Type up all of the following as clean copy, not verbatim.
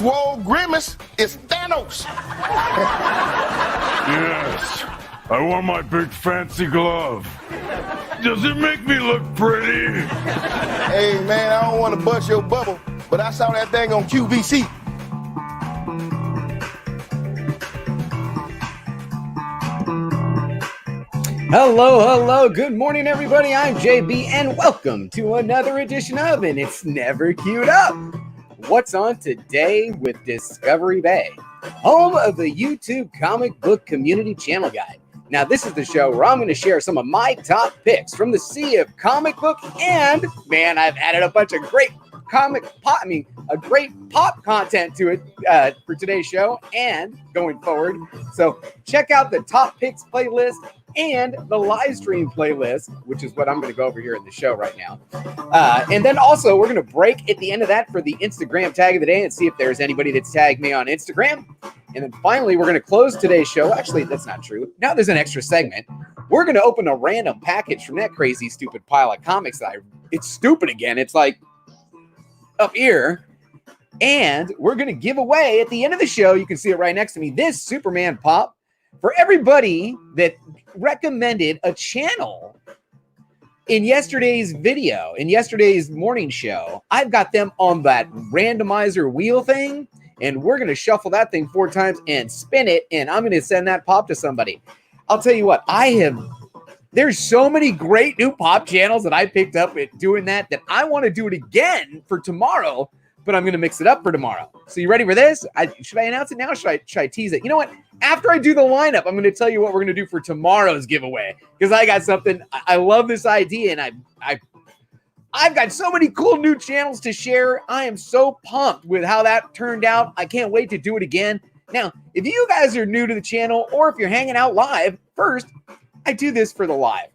swole grimace is Thanos. Yes, I want my big fancy glove. Does it make me look pretty? Hey, man, I don't want to bust your bubble, but I saw that thing on QVC. Hello, good morning, everybody. I'm JB, and welcome to another edition of And It's Never Queued Up. What's on today with Discovery Bay, home of the YouTube comic book community channel guide. Now, this is the show where I'm going to share some of my top picks from the sea of comic book, and man, I've added a bunch of great great pop content to it for today's show and going forward. So check out the top picks playlist and the live stream playlist, which is what I'm going to go over here in the show right now. And then also we're going to break at the end of that for the Instagram tag of the day and see if there's anybody that's tagged me on Instagram. And then finally, we're going to close today's show. Actually, that's not true. Now there's an extra segment. We're going to open a random package from that crazy, stupid pile of comics it's stupid again. It's like up here. And we're going to give away at the end of the show, you can see it right next to me, this Superman pop for everybody that recommended a channel in yesterday's video, in yesterday's morning show. I've got them on that randomizer wheel thing, and we're going to shuffle that thing 4 times and spin it, and I'm going to send that pop to somebody. I'll tell you what, there's so many great new pop channels that I picked up at doing that I want to do it again for tomorrow, but I'm going to mix it up for tomorrow. So you ready for this? Should I announce it now? Or should I tease it? You know what? After I do the lineup, I'm going to tell you what we're going to do for tomorrow's giveaway, because I got something. I love this idea, and I've got so many cool new channels to share. I am so pumped with how that turned out. I can't wait to do it again. Now, if you guys are new to the channel, or if you're hanging out live, first, I do this for the live.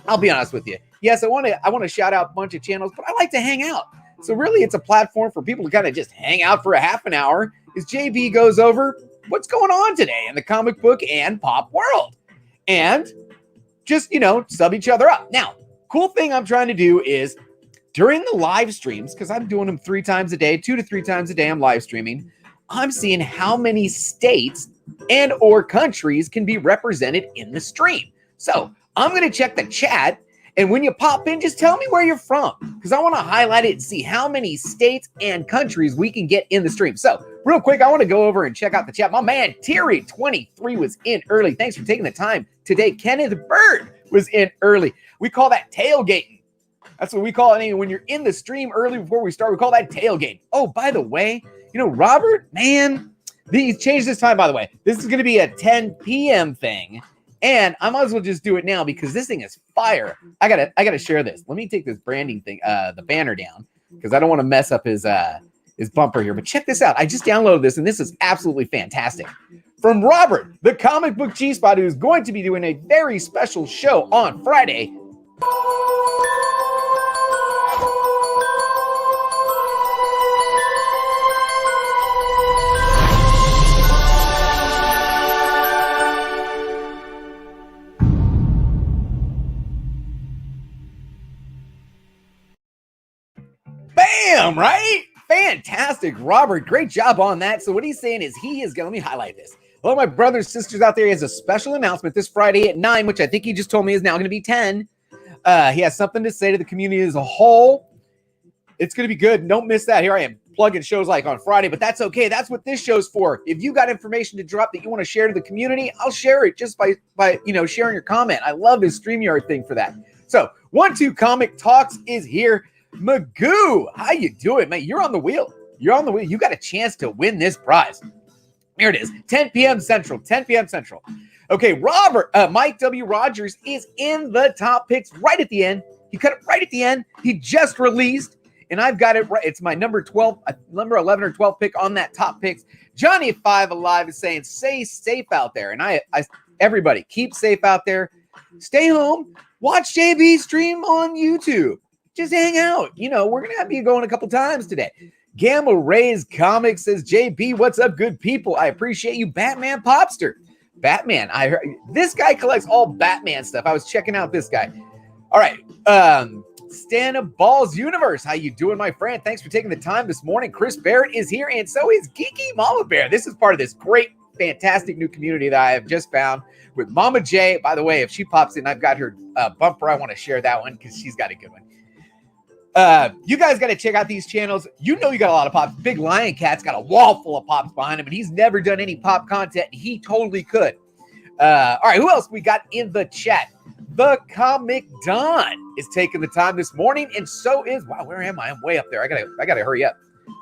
I'll be honest with you. Yes, I want to shout out a bunch of channels, but I like to hang out. So really, it's a platform for people to kind of just hang out for a half an hour as JB goes over what's going on today in the comic book and pop world. And just, sub each other up. Now, cool thing I'm trying to do is during the live streams, because I'm doing them 3 times a day, 2 to 3 times a day, I'm live streaming. I'm seeing how many states and or countries can be represented in the stream. So I'm going to check the chat. And when you pop in, just tell me where you're from, because I want to highlight it and see how many states and countries we can get in the stream. So real quick, I want to go over and check out the chat. My man, Terry23 was in early. Thanks for taking the time today. Kenneth Bird was in early. We call that tailgating. That's what we call it. When you're in the stream early before we start, we call that tailgate. Oh, by the way, Robert, man, he changed this time, by the way. This is going to be a 10 p.m. thing. And I might as well just do it now because this thing is fire. I gotta share this. Let me take this branding thing, the banner down, because I don't want to mess up his bumper here. But check this out. I just downloaded this, and this is absolutely fantastic. From Robert, the comic book G-Spot, who's going to be doing a very special show on Friday. Bam, right? Fantastic, Robert. Great job on that. So what he's saying is let me highlight this. Hello, my brothers, sisters out there. He has a special announcement this Friday at 9, which I think he just told me is now going to be 10. He has something to say to the community as a whole. It's going to be good. Don't miss that. Here I am plugging shows like on Friday, but that's okay. That's what this show's for. If you got information to drop that you want to share to the community, I'll share it just by sharing your comment. I love his StreamYard thing for that. So 1-2 Comic Talks is here. Magoo, how you doing, man? You're on the wheel. You got a chance to win this prize. Here it is, 10 p.m. Central, 10 p.m. Central. Okay, Mike W. Rogers is in the top picks right at the end. He cut it right at the end. He just released, and I've got it right. It's my number 11 or 12 pick on that top picks. Johnny 5 Alive is saying, stay safe out there. And everybody, keep safe out there. Stay home. Watch JB stream on YouTube. Just hang out. We're going to have you going a couple times today. Gamma Rays Comics says, JB, what's up, good people? I appreciate you, Batman Popster. Batman. This guy collects all Batman stuff. I was checking out this guy. All right. Stan Balls Universe, how you doing, my friend? Thanks for taking the time this morning. Chris Barrett is here, and so is Geeky Mama Bear. This is part of this great, fantastic new community that I have just found with Mama J. By the way, if she pops in, I've got her bumper. I want to share that one because she's got a good one. You guys got to check out these channels. You know you got a lot of pops. Big Lion Cat's got a wall full of pops behind him, and he's never done any pop content, and he totally could. All right, who else we got in the chat? The Comic Don is taking the time this morning, and so is, wow, where am I? I'm way up there. I gotta hurry up. You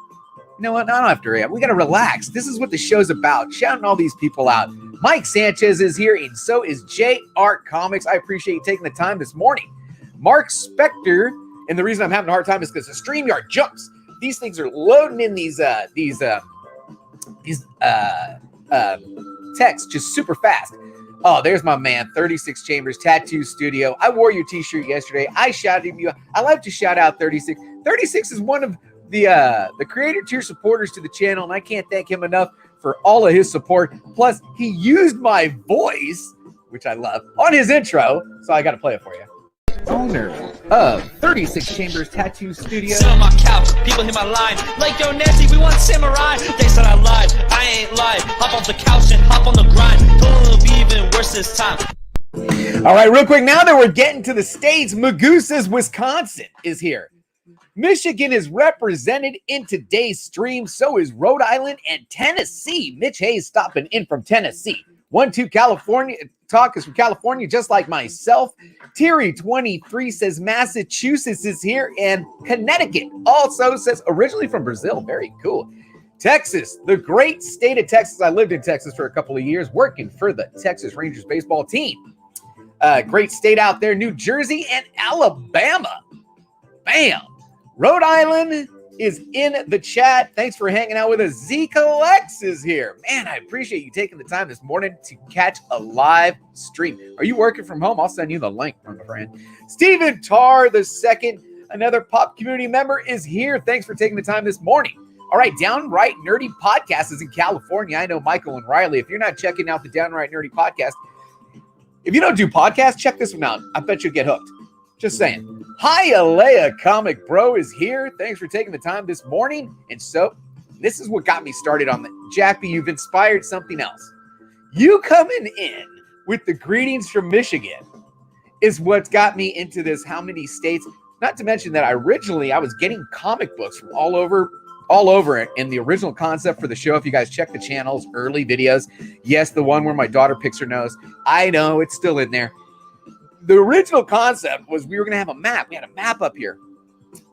know what? No, I don't have to hurry up. We gotta relax. This is what the show's about. Shouting all these people out. Mike Sanchez is here, and so is JR Comics. I appreciate you taking the time this morning. Mark Spector, and the reason I'm having a hard time is because the StreamYard jumps. These things are loading in these texts just super fast. Oh, there's my man, 36 Chambers Tattoo Studio. I wore your t-shirt yesterday. I shouted you. I like to shout out 36. 36 is one of the creator tier supporters to the channel, and I can't thank him enough for all of his support. Plus, he used my voice, which I love, on his intro, so I got to play it for you. Owner of 36 Chambers Tattoo Studio. Sit on my couch, people hit my line like, yo, Nancy, we want samurai. They said I lied, I ain't lied. Hop off the couch and hop on the grind. It'll be even worse this time. All right, real quick, now that we're getting to the States, Magoosas, Wisconsin is here. Michigan is represented in today's stream. So is Rhode Island and Tennessee. Mitch Hayes stopping in from Tennessee. 1-2 California. Talk is from California, just like myself. Terry23 says Massachusetts is here, and Connecticut also says originally from Brazil. Very cool. Texas, the great state of Texas. I lived in Texas for a couple of years working for the Texas Rangers baseball team. Great state out there. New Jersey and Alabama. Bam. Rhode Island is in the chat. Thanks for hanging out with us. Zeke Lex is here. Man, I appreciate you taking the time this morning to catch a live stream. Are you working from home? I'll send you the link, my friend. Stephen Tarr II, another pop community member, is here. Thanks for taking the time this morning. All right, Downright Nerdy Podcast is in California. I know Michael and Riley. If you're not checking out the Downright Nerdy Podcast, if you don't do podcasts, check this one out. I bet you'll get hooked. Just saying. Hialeah Comic Bro is here. Thanks for taking the time this morning. And so, this is what got me started on the Jack B. You've inspired something else. You coming in with the greetings from Michigan is what got me into this. How many states? Not to mention that I was getting comic books from all over it. And the original concept for the show, if you guys check the channel's early videos, yes, the one where my daughter picks her nose. I know it's still in there. The original concept was we were going to have a map. We had a map up here.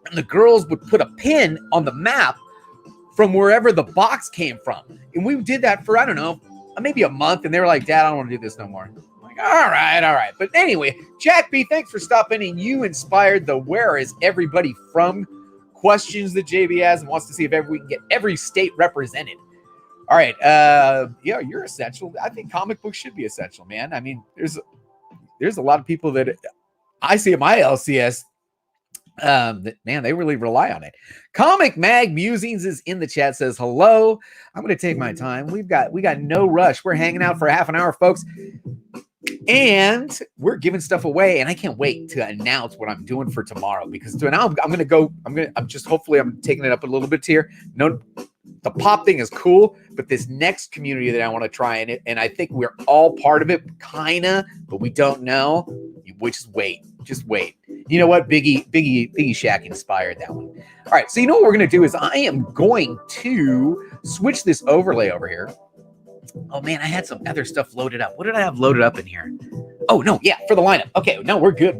And the girls would put a pin on the map from wherever the box came from. And we did that for, I don't know, maybe a month. And they were like, Dad, I don't want to do this no more. I'm like, all right. But anyway, Jack B, thanks for stopping in. You inspired the Where Is Everybody From questions that JB has and wants to see if we can get every state represented. All right. Yeah, you're essential. I think comic books should be essential, man. I mean, there's a lot of people that I see at my LCS that, man, they really rely on it. Comic Mag Musings is in the chat, says hello. I'm going to take my time. We got no rush. We're hanging out for half an hour, folks. And we're giving stuff away, and I can't wait to announce what I'm doing for tomorrow, because now I'm taking it up a little bit here. No, the pop thing is cool, but this next community that I want to try in it, and I think we're all part of it, kinda, but we don't know. Just wait. You know what? Biggie Shack inspired that one. All right, so you know what we're gonna do is I am going to switch this overlay over here. Oh man, I had some other stuff loaded up. What did I have loaded up in here? Oh no, yeah, for the lineup. Okay, no, we're good.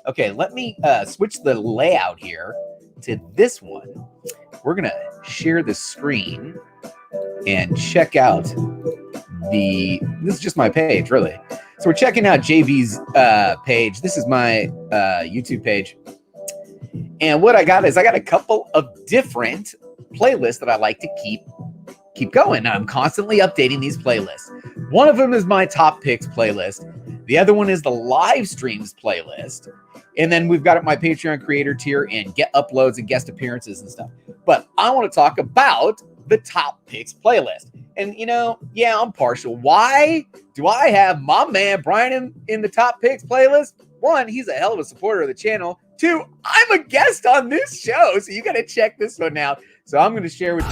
Okay, let me switch the layout here to this one. We're gonna share the screen and check out this is just my page, really. So we're checking out JV's page. This is my YouTube page. And what I got is I got a couple of different playlists that I like to keep going. I'm constantly updating these playlists. One of them is my top picks playlist. The other one is the live streams playlist. And then we've got my Patreon creator tier and get uploads and guest appearances and stuff. But I want to talk about the top picks playlist. And, you know, yeah, I'm partial. Why do I have my man Brian in the top picks playlist? One, he's a hell of a supporter of the channel. 2, I'm a guest on this show, so you got to check this one out. So I'm going to share with you.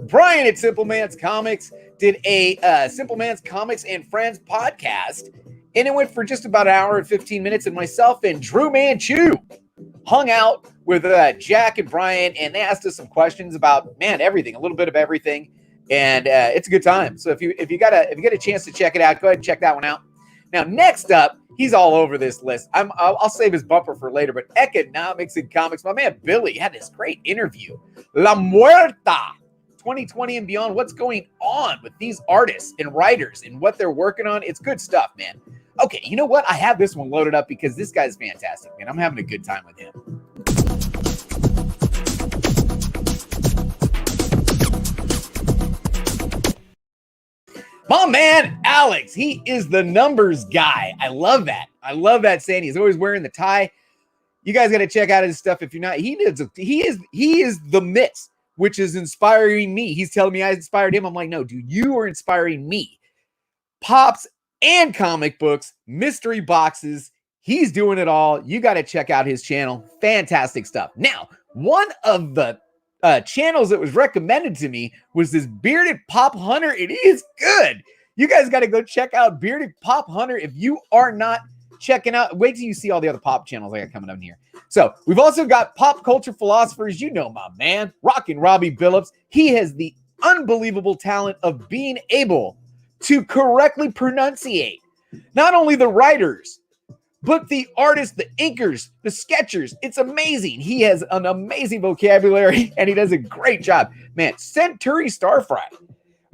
Brian at Simpleman's Comics did a Simpleman's Comics and Friends podcast, and it went for just about an hour and 15 minutes, and myself and Drew Manchu hung out with Jack and Brian, and they asked us some questions about, everything, a little bit of everything, and it's a good time. So if you get a chance to check it out, go ahead and check that one out. Now, next up, he's all over this list. I'll save his bumper for later, but Economics and Comics, my man Billy had this great interview. La Muerta 2020 and beyond. What's going on with these artists and writers and what they're working on? It's good stuff, man. Okay, you know what? I have this one loaded up because this guy's fantastic, man. I'm having a good time with him. My man, Alex, he is the numbers guy. I love that. I love that saying. He's always wearing the tie. You guys got to check out his stuff if you're not. He is the Mitts, which is inspiring me. He's telling me I inspired him. I'm like, no, dude, you are inspiring me. Pops and comic books, mystery boxes. He's doing it all. You got to check out his channel. Fantastic stuff. Now, one of the channels that was recommended to me was this Bearded Pop Hunter. It is good. You guys got to go check out Bearded Pop Hunter. If you are not checking out, wait till you see all the other pop channels I got coming up here. So we've also got Pop Culture Philosophers. You know my man, Rockin' Robbie Billups. He has the unbelievable talent of being able to correctly pronunciate not only the writers, but the artists, the inkers, the sketchers. It's amazing. He has an amazing vocabulary, and he does a great job. Man, Centuri Starfry.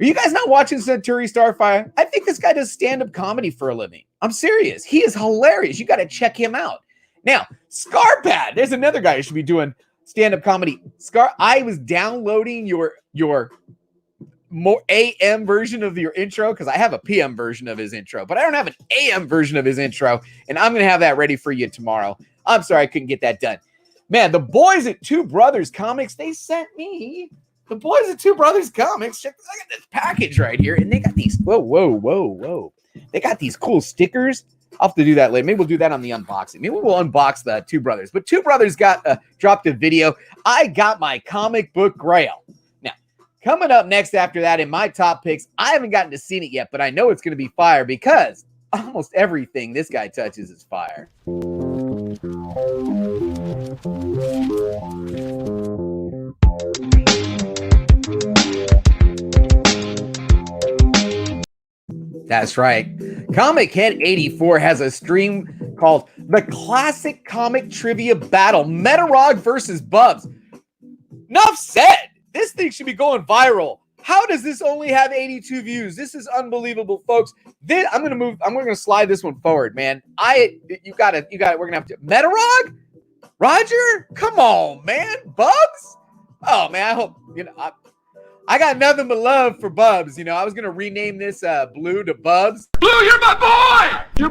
Are you guys not watching Centuri Starfry? I think this guy does stand-up comedy for a living. I'm serious. He is hilarious. You got to check him out. Now, Scarpad. There's another guy who should be doing stand-up comedy. I was downloading your more AM version of your intro because I have a PM version of his intro, but I don't have an AM version of his intro, and I'm going to have that ready for you tomorrow. I'm sorry I couldn't get that done. Man, the boys at Two Brothers Comics, they sent me the boys at Two Brothers Comics. Look at this package right here, and they got these. Whoa. They got these cool stickers. I'll have to do that later. Maybe we'll do that on the unboxing. Maybe we'll unbox the Two Brothers. But Two Brothers dropped a video. I got my comic book grail. Now, coming up next after that in my top picks, I haven't gotten to see it yet, but I know it's going to be fire because almost everything this guy touches is fire. That's right. Comic Head 84 has a stream called The Classic Comic Trivia Battle, Metarog versus Bubs. Enough said. This thing should be going viral. How does this only have 82 views? This is unbelievable, folks. I'm going to slide this one forward, man. You got it. We're going to have to. Metarog? Roger? Come on, man. Bubs? Oh, man, I hope, I got nothing but love for Bubs. I was going to rename this Blue to Bubs. Blue, you're my boy!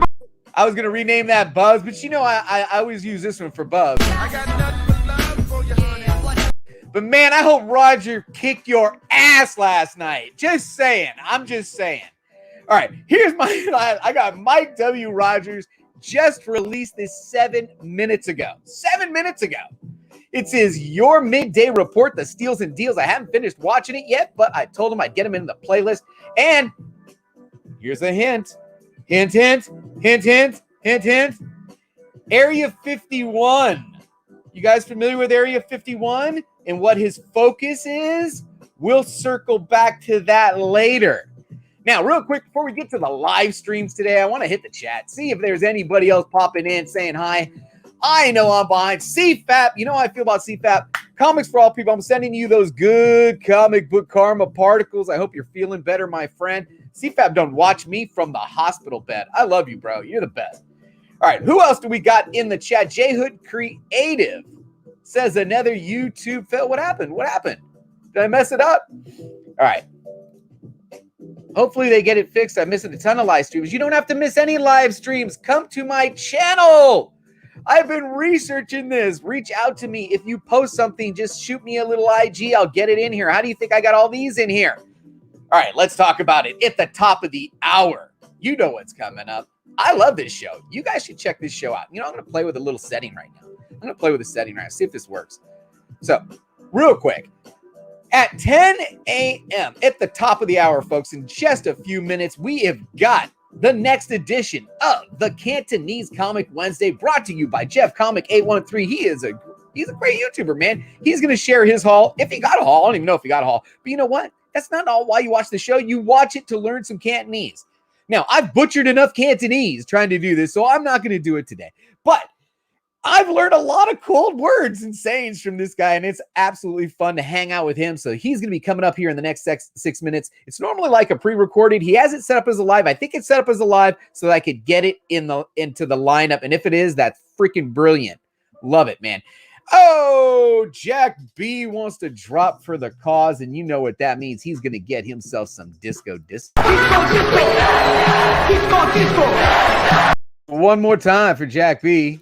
I was going to rename that Bubs, but I always use this one for Bubs. I got nothing but love for you, honey. But man, I hope Roger kicked your ass last night. Just saying. I'm just saying. All right, here's I got Mike W. Rogers just released this 7 minutes ago. 7 minutes ago. It's his Your Midday Report, the steals and deals. I haven't finished watching it yet, but I told him I'd get him in the playlist. And here's a hint. Hint, hint, hint, hint, hint, hint. Area 51. You guys familiar with Area 51 and what his focus is? We'll circle back to that later. Now, real quick, before we get to the live streams today, I want to hit the chat, see if there's anybody else popping in saying hi. I know I'm behind. CFAP, you know how I feel about CFAP. Comics for All People. I'm sending you those good comic book karma particles. I hope you're feeling better, my friend. CFAP don't watch me from the hospital bed. I love you, bro. You're the best. All right, who else do we got in the chat? J Hood Creative says another YouTube fail. What happened? What happened? Did I mess it up? All right. Hopefully they get it fixed. I'm missing a ton of live streams. You don't have to miss any live streams. Come to my channel. I've been researching this. Reach out to me. If you post something, just shoot me a little IG. I'll get it in here. How do you think I got all these in here? All All right, let's talk about it at the top of the hour. You know what's coming up. I love this show. You guys should check this show out. You know, I'm going to play with a little setting right now. I'm going to play with a setting right now, see if this works. So, real quick, at 10 a.m., at the top of the hour, folks, in just a few minutes, we have got the next edition of the Cantonese Comic Wednesday, brought to you by Jeff Comic 813. He's a great YouTuber, man. He's going to share his haul. If he got a haul, I don't even know if he got a haul. But you know what? That's not all why you watch the show. You watch it to learn some Cantonese. Now, I've butchered enough Cantonese trying to do this, so I'm not going to do it today. But I've learned a lot of cool words and sayings from this guy, and it's absolutely fun to hang out with him. So he's going to be coming up here in the next 6 minutes. It's normally like a pre-recorded. He has it set up as a live. I think it's set up as a live so that I could get it into the lineup. And if it is, that's freaking brilliant. Love it, man. Oh, Jack B wants to drop for the cause, and you know what that means. He's going to get himself some disco. One more time for Jack B.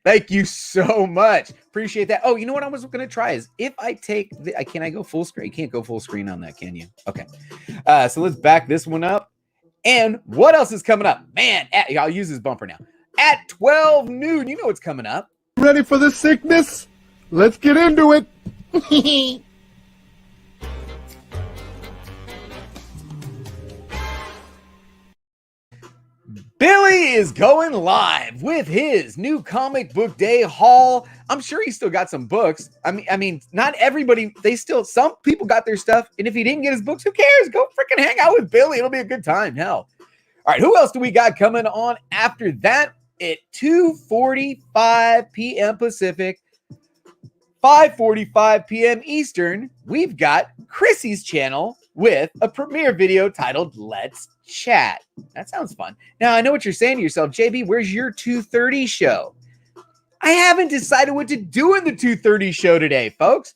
Thank you so much. Appreciate that. Oh, you know what I was going to try is if I take can I go full screen? You can't go full screen on that, can you? Okay. So let's back this one up. And what else is coming up? Man, I'll use this bumper now. At 12 noon, you know what's coming up. Ready for the sickness? Let's get into it. Billy is going live with his new comic book day haul. I'm sure he's still got some books. I mean, not everybody, some people got their stuff. And if he didn't get his books, who cares? Go freaking hang out with Billy. It'll be a good time. Hell. All right, who else do we got coming on after that? At 2:45 p.m. Pacific, 5:45 p.m. Eastern, we've got Chrissy's channel with a premiere video titled Let's Chat. That sounds fun. Now, I know what you're saying to yourself, JB, where's your 2:30 show? I haven't decided what to do in the 2:30 show today, folks.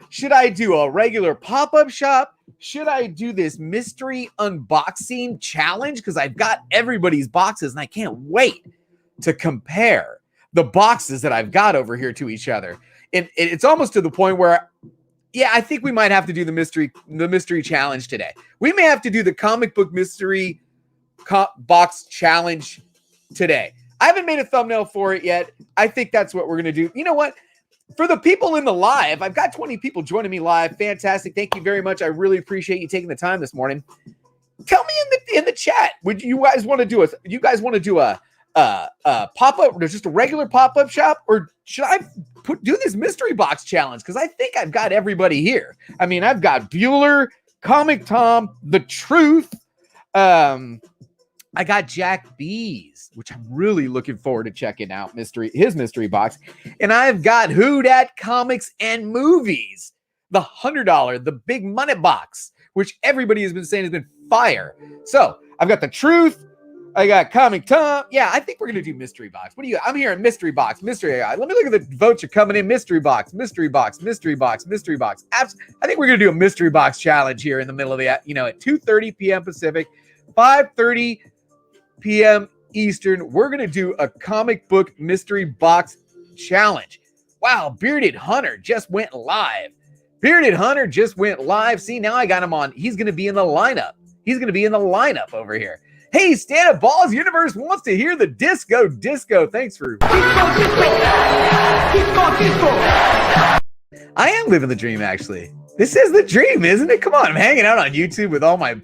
Should I do a regular pop-up shop? Should I do this mystery unboxing challenge? Because I've got everybody's boxes and I can't wait to compare the boxes that I've got over here to each other. And it's almost to the point where, yeah, I think we might have to do the mystery challenge today. We may have to do the comic book mystery box challenge today. I haven't made a thumbnail for it yet. I think that's what we're going to do. You know what? For the people in the live, I've got 20 people joining me live. Fantastic. Thank you very much. I really appreciate you taking the time this morning. Tell me in the chat, would you guys want to do a pop-up, or just a regular pop-up shop, or should I do this mystery box challenge? Because I think I've got everybody here. I mean, I've got Bueller, Comic Tom, The Truth. I got Jack B's, which I'm really looking forward to checking out his mystery box. And I've got Who Dat Comics and Movies, the $100, the big money box, which everybody has been saying has been fire. So I've got The Truth. I got Comic Tom. Yeah, I think we're going to do mystery box. What do you got? I'm hearing mystery box, mystery AI. Let me look at the votes are coming in. Mystery box, mystery box, mystery box, mystery box. I think we're going to do a mystery box challenge here in the middle of the, at 2:30 p.m. Pacific, 5:30 p.m. Eastern. We're going to do a comic book mystery box challenge. Wow, Bearded Hunter just went live. See, now I got him on. He's going to be in the lineup over here. Hey, Ste.A Balls Universe wants to hear the disco. Thanks for... I am living the dream, actually. This is the dream, isn't it? Come on, I'm hanging out on YouTube with all my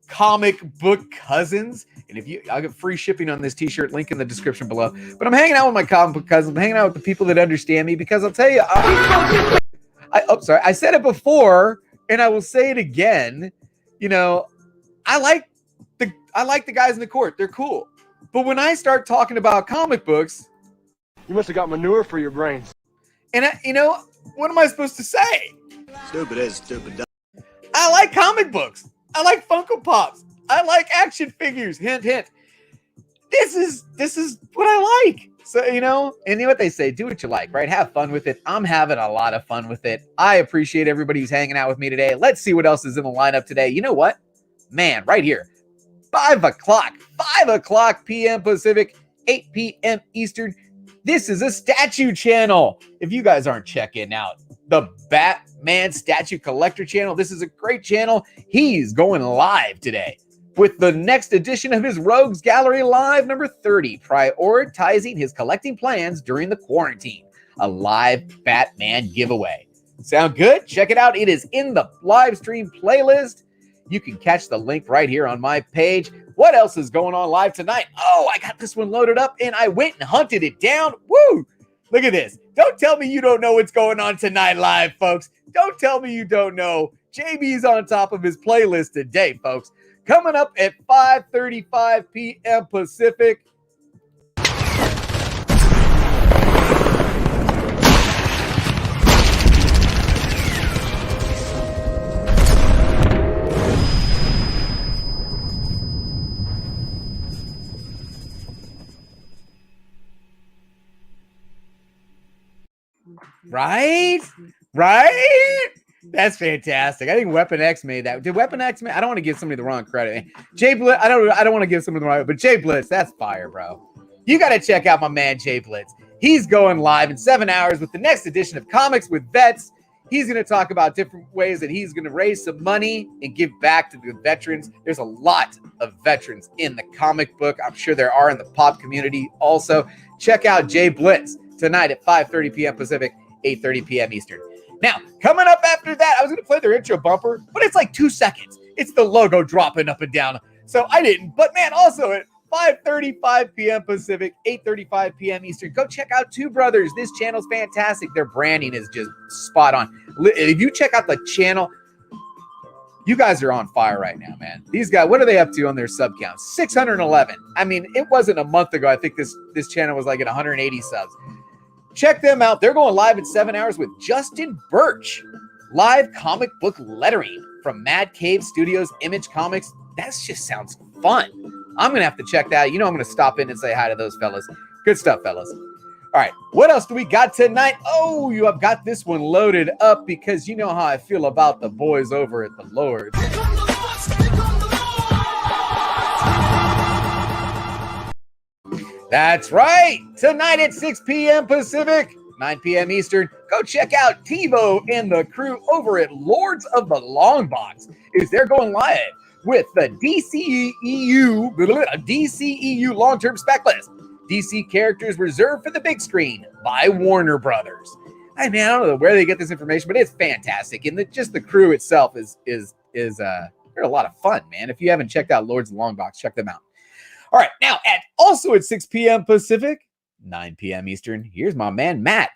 comic book cousins. And I'll get free shipping on this t-shirt, link in the description below. But I'm hanging out with my comic book cousins. I'm hanging out with the people that understand me, because I'll tell you, I said it before and I will say it again. I like the guys in the court. They're cool. But when I start talking about comic books, you must have got manure for your brains. And what am I supposed to say? Stupid is stupid. I like comic books. I like Funko Pops. I like action figures. Hint, hint. This is what I like. So, and what they say, do what you like, right? Have fun with it. I'm having a lot of fun with it. I appreciate everybody who's hanging out with me today. Let's see what else is in the lineup today. You know what? Man, right here. 5 o'clock p.m. Pacific, 8 p.m. Eastern. This is a statue channel. If you guys aren't checking out the Batman Statue Collector channel. This is a great channel. He's going live today with the next edition of his Rogues Gallery Live number 30, prioritizing his collecting plans during the quarantine. A live Batman giveaway. Sound good? Check it out. It is in the live stream playlist. You can catch the link right here on my page. What else is going on live tonight? Oh, I got this one loaded up and I went and hunted it down. Woo! Look at this. Don't tell me you don't know what's going on tonight live, folks. Don't tell me you don't know. JB's on top of his playlist today, folks. Coming up at 5:35 p.m. Pacific. Right? That's fantastic. I think Weapon X made that. Did Weapon X make? I don't want to give somebody the wrong credit. Jay Blitz, I don't want to give somebody the wrong, but Jay Blitz, that's fire, bro. You got to check out my man Jay Blitz. He's going live in 7 hours with the next edition of Comics with Vets. He's going to talk about different ways that he's going to raise some money and give back to the veterans. There's a lot of veterans in the comic book. I'm sure there are in the pop community also. Check out Jay Blitz tonight at 5:30 p.m. Pacific, 8:30 p.m. Eastern. Now, coming up after that, I was going to play their intro bumper, but it's like 2 seconds. It's the logo dropping up and down. So I didn't. But man, also at 5:35 p.m. Pacific, 8:35 p.m. Eastern, go check out Two Brothers. This channel's fantastic. Their branding is just spot on. If you check out the channel, you guys are on fire right now, man. These guys, what are they up to on their sub count? 611. I mean, it wasn't a month ago. I think this channel was like at 180 subs. Check them out. They're going live in 7 hours with Justin Birch. Live comic book lettering from Mad Cave Studios, Image Comics. That just sounds fun. I'm going to have to check that out. You know I'm going to stop in and say hi to those fellas. Good stuff, fellas. All right, what else do we got tonight? Oh, you have got this one loaded up because you know how I feel about the boys over at the Lords. That's right. Tonight at 6 p.m. Pacific, 9 p.m. Eastern, go check out TiVo and the crew over at Lords of the Long Box. They're going live with the DCEU long-term spec list. DC characters reserved for the big screen by Warner Brothers. I mean, I don't know where they get this information, but it's fantastic. And just the crew itself is they're a lot of fun, man. If you haven't checked out Lords of the Long Box, check them out. All right, now also at 6 p.m. Pacific, 9 p.m. Eastern, here's my man Matt,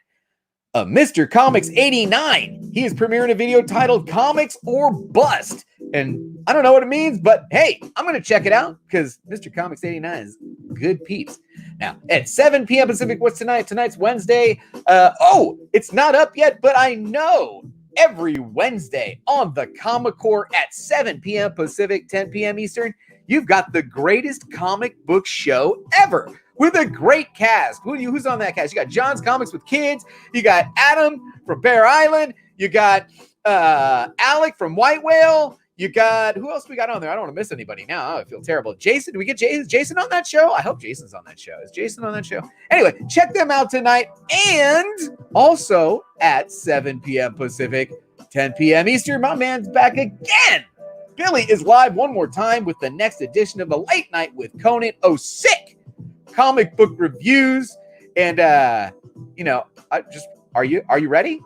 Mr. Comics 89. He is premiering a video titled Comics or Bust. And I don't know what it means, but hey, I'm going to check it out because Mr. Comics 89 is good peeps. Now, at 7 p.m. Pacific, what's tonight? Tonight's Wednesday. It's not up yet, but I know every Wednesday on the Comic Core at 7 p.m. Pacific, 10 p.m. Eastern, you've got the greatest comic book show ever with a great cast. Who's on that cast? You got John's Comics with Kids. You got Adam from Bear Island. You got Alec from White Whale. You got, who else we got on there? I don't want to miss anybody now. I feel terrible. Jason, do we get Jason on that show? I hope Jason's on that show. Is Jason on that show? Anyway, check them out tonight. And also at 7 p.m. Pacific, 10 p.m. Eastern, my man's back again. Billy is live one more time with the next edition of the Late Night with Conan. Oh, sick comic book reviews. And, are you ready?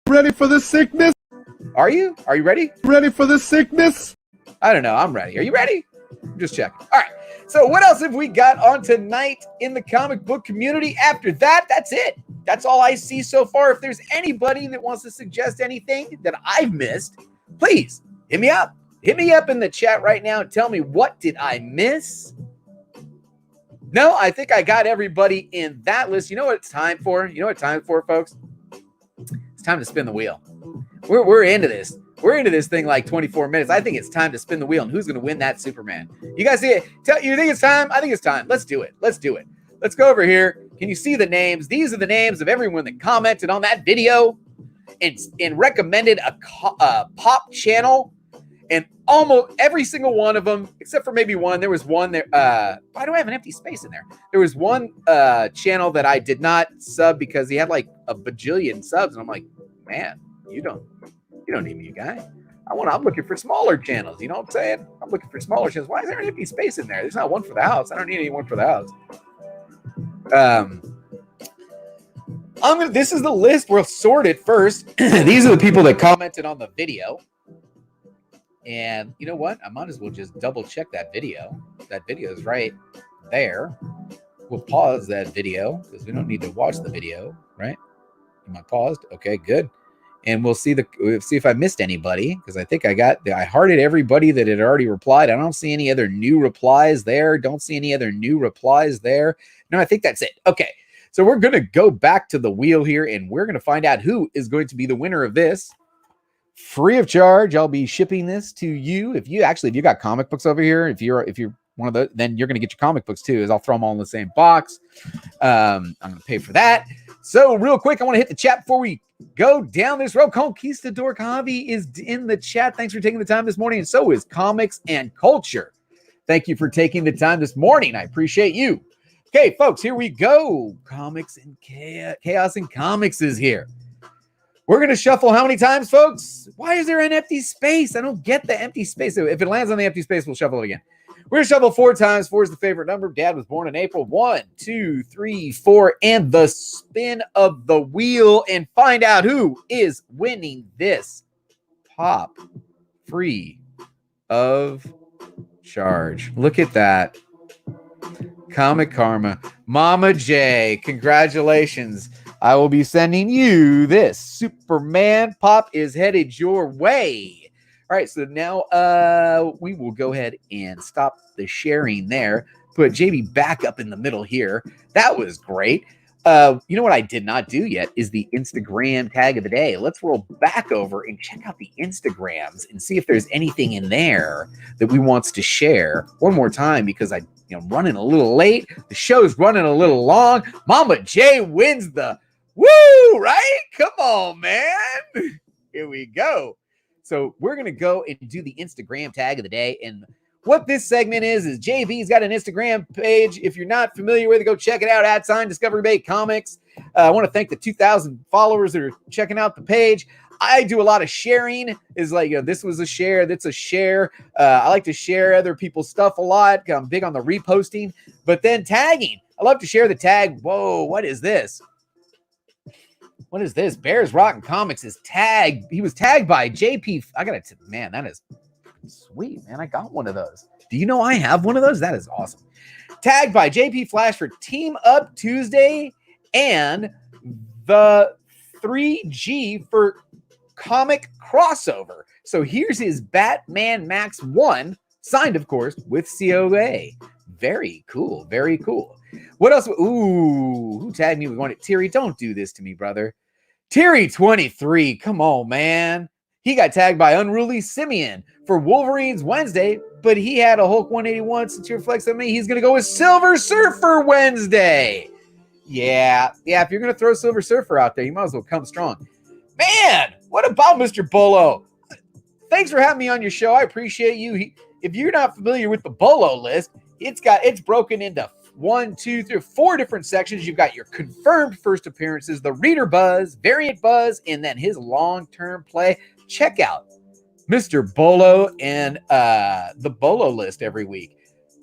Ready for the sickness? Are you ready? Ready for the sickness? I don't know. I'm ready. Are you ready? Just checking. All right. So what else have we got on tonight in the comic book community? After that, that's it. That's all I see so far. If there's anybody that wants to suggest anything that I've missed, please hit me up. Hit me up in the chat right now and tell me, what did I miss? No, I think I got everybody in that list. You know what it's time for? You know what it's time for, folks? It's time to spin the wheel. We're into this. We're into this thing like 24 minutes. I think it's time to spin the wheel. And who's going to win that Superman? You guys see it? You think it's time? I think it's time. Let's do it. Let's do it. Let's go over here. Can you see the names? These are the names of everyone that commented on that video and recommended a pop channel. And almost every single one of them, except for maybe one, there was one there. Why do I have an empty space in there? There was one channel that I did not sub because he had like a bajillion subs. And I'm like, man, you don't need me, guy. I'm looking for smaller channels. You know what I'm saying? I'm looking for smaller channels. Why is there an empty space in there? There's not one for the house. I don't need anyone for the house. This is the list. We'll sort it first. These are the people that commented on the video. And you know what? I might as well just double check that video. That video is right there. We'll pause that video because we don't need to watch the video, right? Am I paused? Okay, good. And we'll see if I missed anybody, because I think I hearted everybody that had already replied. I don't see any other new replies there. Don't see any other new replies there. No, I think that's it. Okay. So we're going to go back to the wheel here, and we're going to find out who is going to be the winner of this. Free of charge. I'll be shipping this to you. If you got comic books over here, if you're one of the, then you're going to get your comic books too, as I'll throw them all in the same box. I'm going to pay for that. So real quick, I want to hit the chat before we go down this road. Conquistador Javi is in the chat. Thanks for taking the time this morning. And so is Comics and Culture. Thank you for taking the time this morning. I appreciate you. Okay, folks, here we go. Comics and Chaos and Comics is here. We're going to shuffle how many times, folks? Why is there an empty space? I don't get the empty space. If it lands on the empty space, we'll shuffle it again. We're going to shuffle 4 times. 4 is the favorite number. Dad was born in April. 1, 2, 3, 4. And the spin of the wheel and find out who is winning this pop free of charge. Look at that. Comic Karma. Mama J, congratulations. I will be sending you this. Superman pop is headed your way. All right, so now we will go ahead and stop the sharing there. Put JB back up in the middle here. That was great. You know what I did not do yet is the Instagram tag of the day. Let's roll back over and check out the Instagrams and see if there's anything in there that we wants to share one more time, because I'm running a little late. The show's running a little long. Mama J wins the woo, right? Come on, man. Here we go. So we're going to go and do the Instagram tag of the day. And what this segment is JV's got an Instagram page. If you're not familiar with it, go check it out. @Discovery Bay Comics. I want to thank the 2,000 followers that are checking out the page. I do a lot of sharing. Is like, this was a share. That's a share. I like to share other people's stuff a lot. I'm big on the reposting, but then tagging. I love to share the tag. Whoa, what is this? What is this? Bears Rotten Comics is tagged. He was tagged by JP. I got it. Man, that is sweet, man. I got one of those. Do you know I have one of those? That is awesome. Tagged by JP Flash for Team Up Tuesday and the 3G for Comic Crossover. So here's his Batman Max 1, signed, of course, with COA. Very cool. Very cool. What else? Ooh, who tagged me? We want it. Terry, don't do this to me, brother. Terry 23. Come on, man. He got tagged by Unruly Simeon for Wolverines Wednesday, but he had a Hulk 181. Since you're flexing me, he's going to go with Silver Surfer Wednesday. Yeah. If you're going to throw Silver Surfer out there, you might as well come strong. Man, what about Mr. Bolo? Thanks for having me on your show. I appreciate you. If you're not familiar with the Bolo list, it's broken into 1, 2, 3, 4 different sections. You've got your confirmed first appearances, the reader buzz, variant buzz, and then his long-term play. Check out Mr. Bolo and the Bolo list every week.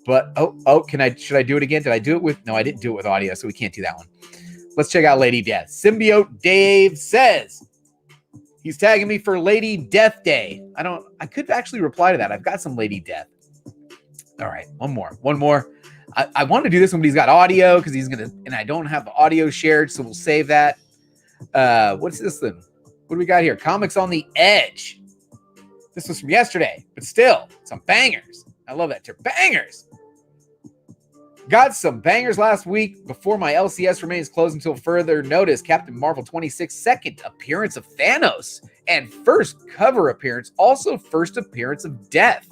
But should I do it again? Did I do it with? No, I didn't do it with audio, so we can't do that one. Let's check out Lady Death. Symbiote Dave says he's tagging me for Lady Death Day. I could actually reply to that. I've got some Lady Death. All right, one more. I want to do this one, but he's got audio because and I don't have the audio shared, so we'll save that. What's this then? What do we got here? Comics on the Edge. This was from yesterday, but still, some bangers. I love that term. Bangers. Got some bangers last week before my LCS remains closed until further notice. Captain Marvel 26, second appearance of Thanos, and first cover appearance, also first appearance of Death.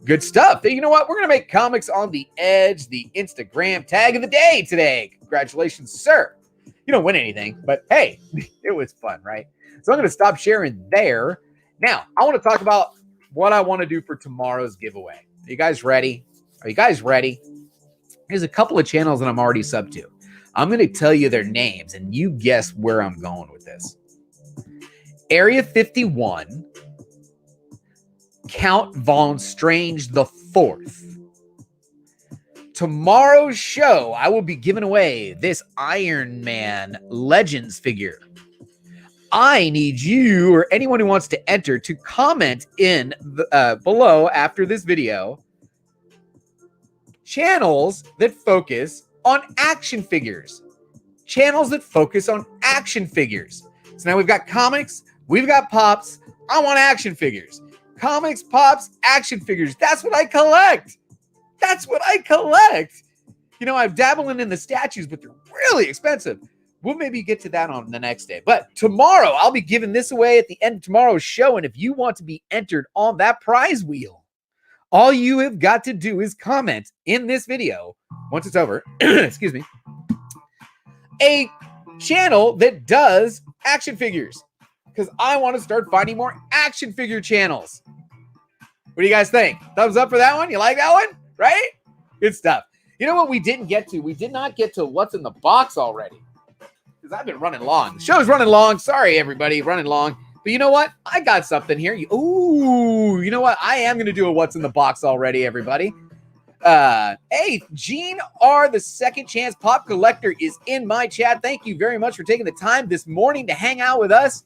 Good stuff. You know what? We're going to make Comics on the Edge the Instagram tag of the day today. Congratulations, sir. You don't win anything, but hey, it was fun, right? So I'm going to stop sharing there. Now, I want to talk about what I want to do for tomorrow's giveaway. Are you guys ready? There's a couple of channels that I'm already subbed to. I'm going to tell you their names, and you guess where I'm going with this. Area 51, Count Von Strange the Fourth. Tomorrow's show, I will be giving away this Iron Man Legends figure. I need you or anyone who wants to enter to comment in the, below after this video channels that focus on action figures. Channels that focus on action figures. So now we've got comics, we've got pops. I want action figures. Comics, pops, action figures. That's what I collect. That's what I collect. You know, I'm dabbling in the statues, but they're really expensive. We'll maybe get to that on the next day. But tomorrow, I'll be giving this away at the end of tomorrow's show. And if you want to be entered on that prize wheel, all you have got to do is comment in this video, once it's over, excuse me, a channel that does action figures. Because I want to start finding more action figure channels. What do you guys think? Thumbs up for that one? You like that one? Right? Good stuff. You know what we didn't get to? We did not get to what's in the box already. Because I've been running long. The show's running long. Sorry, everybody, running long. But you know what? I got something here. Ooh, you know what? I am going to do a what's in the box already, everybody. Hey, Gene R. the Second Chance Pop Collector is in my chat. Thank you very much for taking the time this morning to hang out with us.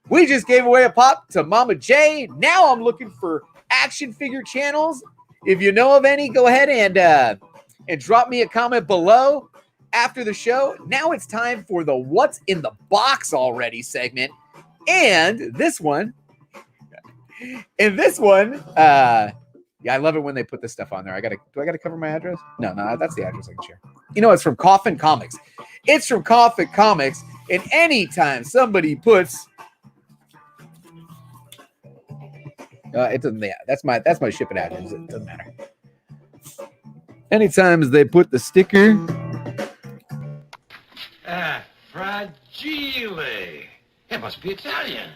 We just gave away a pop to Mama J. Now I'm looking for action figure channels. If you know of any, go ahead and drop me a comment below. After the show, now it's time for the What's in the Box Already segment. And this one, yeah, I love it when they put this stuff on there. Do I gotta cover my address? No, that's the address I can share. You know, it's from Coffin Comics. It's from Coffin Comics. And anytime somebody puts it doesn't, yeah, that's my shipping address. It doesn't matter. Anytime they put the sticker. Fragile. It must be Italian.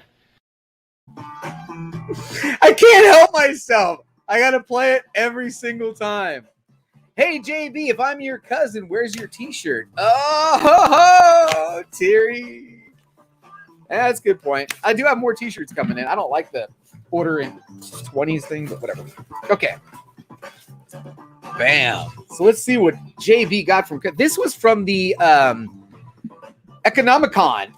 I can't help myself. I got to play it every single time. Hey, JB, if I'm your cousin, where's your t-shirt? Oh, Terry. Yeah, that's a good point. I do have more t-shirts coming in. I don't like the order in 20s thing, but whatever. Okay. Bam. So let's see what JB got from... This was from the... Economicon.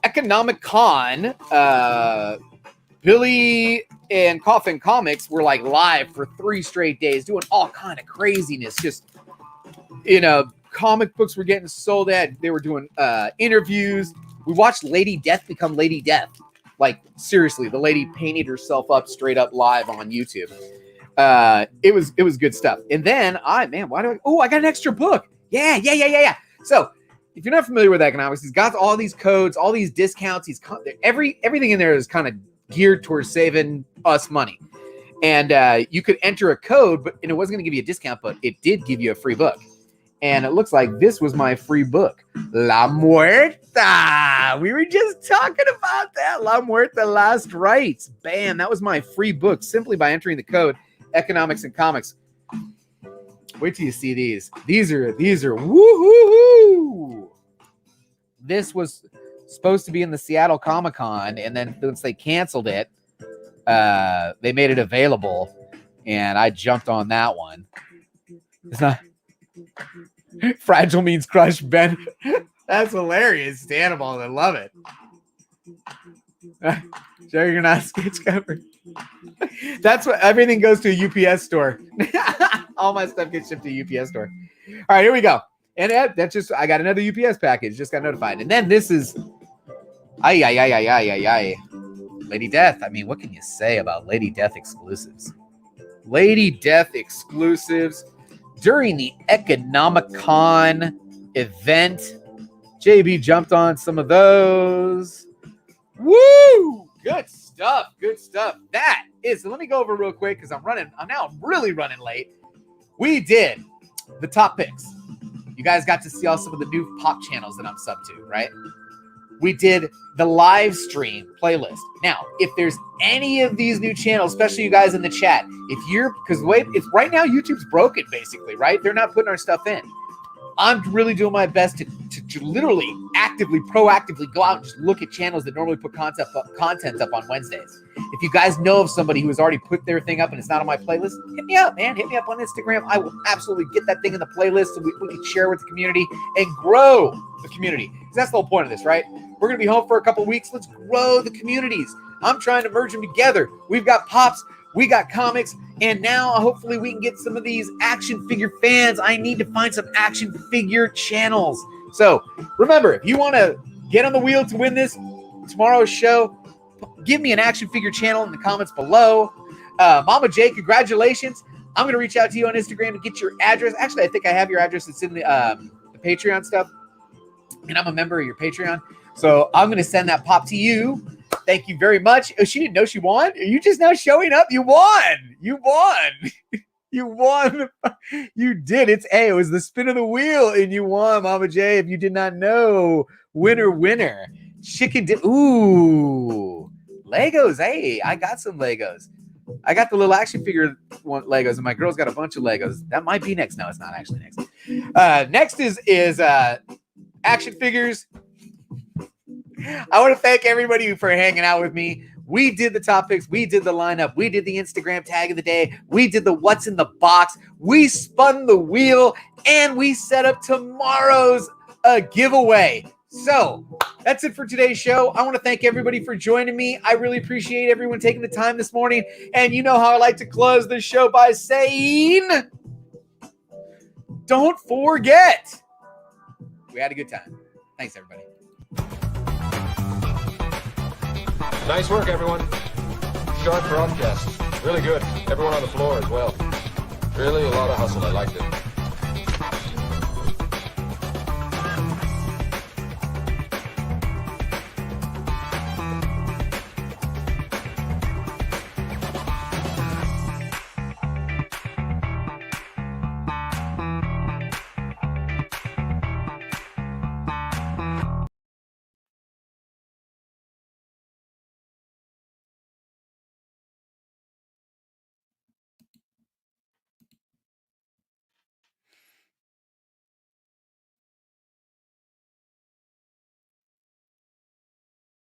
Billy and Coffin Comics were like live for 3 straight days doing all kind of craziness. Just, you know, comic books were getting sold at. They were doing interviews. We watched Lady Death become Lady Death. Like, seriously, the lady painted herself up straight up live on YouTube. It was good stuff. And then I got an extra book. Yeah. So, if you're not familiar with economics, he's got all these codes, all these discounts. Everything in there is kind of geared towards saving us money. And you could enter a code, and it wasn't going to give you a discount, but it did give you a free book. And it looks like this was my free book, La Muerta. We were just talking about that. La Muerta, Last Rites. Bam, that was my free book simply by entering the code Economics and Comics. Wait till you see these. These are woo-hoo-hoo. This was supposed to be in the Seattle Comic-Con, and then once they canceled it, they made it available, and I jumped on that one. It's not fragile means crushed, Ben. That's hilarious. Danable, I love it. Sure, you're not sketch cover. That's what everything goes to a UPS store. All my stuff gets shipped to a UPS store. All right, here we go. And that's just, I got another UPS package. Just got notified. And then this is, Lady Death. I mean, what can you say about Lady Death exclusives? Lady Death exclusives during the Economicon event. JB jumped on some of those. Woo! Good stuff. That is, let me go over real quick because I'm really running late. We did the top picks. You guys got to see all some of the new pop channels that I'm sub to, right? We did the live stream playlist. Now, if there's any of these new channels, especially you guys in the chat, because it's right now YouTube's broken basically, right? They're not putting our stuff in. I'm really doing my best to literally actively, proactively go out and just look at channels that normally put content up on Wednesdays. If you guys know of somebody who has already put their thing up and it's not on my playlist, hit me up, man. Hit me up on Instagram. I will absolutely get that thing in the playlist so we can share with the community and grow the community. Because that's the whole point of this, right? We're going to be home for a couple weeks. Let's grow the communities. I'm trying to merge them together. We've got Pops, we got comics, and now hopefully we can get some of these action figure fans. I need to find some action figure channels. So remember, if you want to get on the wheel to win this tomorrow's show, give me an action figure channel in the comments below. Mama J, congratulations. I'm going to reach out to you on Instagram and get your address. Actually, I think I have your address. It's in the Patreon stuff, and I'm a member of your Patreon. So I'm going to send that pop to you. Thank you very much. Oh, she didn't know she won? Are you just now showing up? You won. You won. You won. You did. It was the spin of the wheel, and you won, Mama J. If you did not know, winner, winner. Chicken dip. Ooh. Legos. Hey, I got some Legos. I got the little action figure Legos, and my girl's got a bunch of Legos. That might be next. No, it's not actually next. Next is action figures. I want to thank everybody for hanging out with me. We did the top picks. We did the lineup. We did the Instagram tag of the day. We did the what's in the box. We spun the wheel, and we set up tomorrow's giveaway. So that's it for today's show. I want to thank everybody for joining me. I really appreciate everyone taking the time this morning. And you know how I like to close the show by saying, don't forget. We had a good time. Thanks, everybody. Nice work, everyone. Sharp broadcast. Really good. Everyone on the floor as well. Really a lot of hustle. I liked it.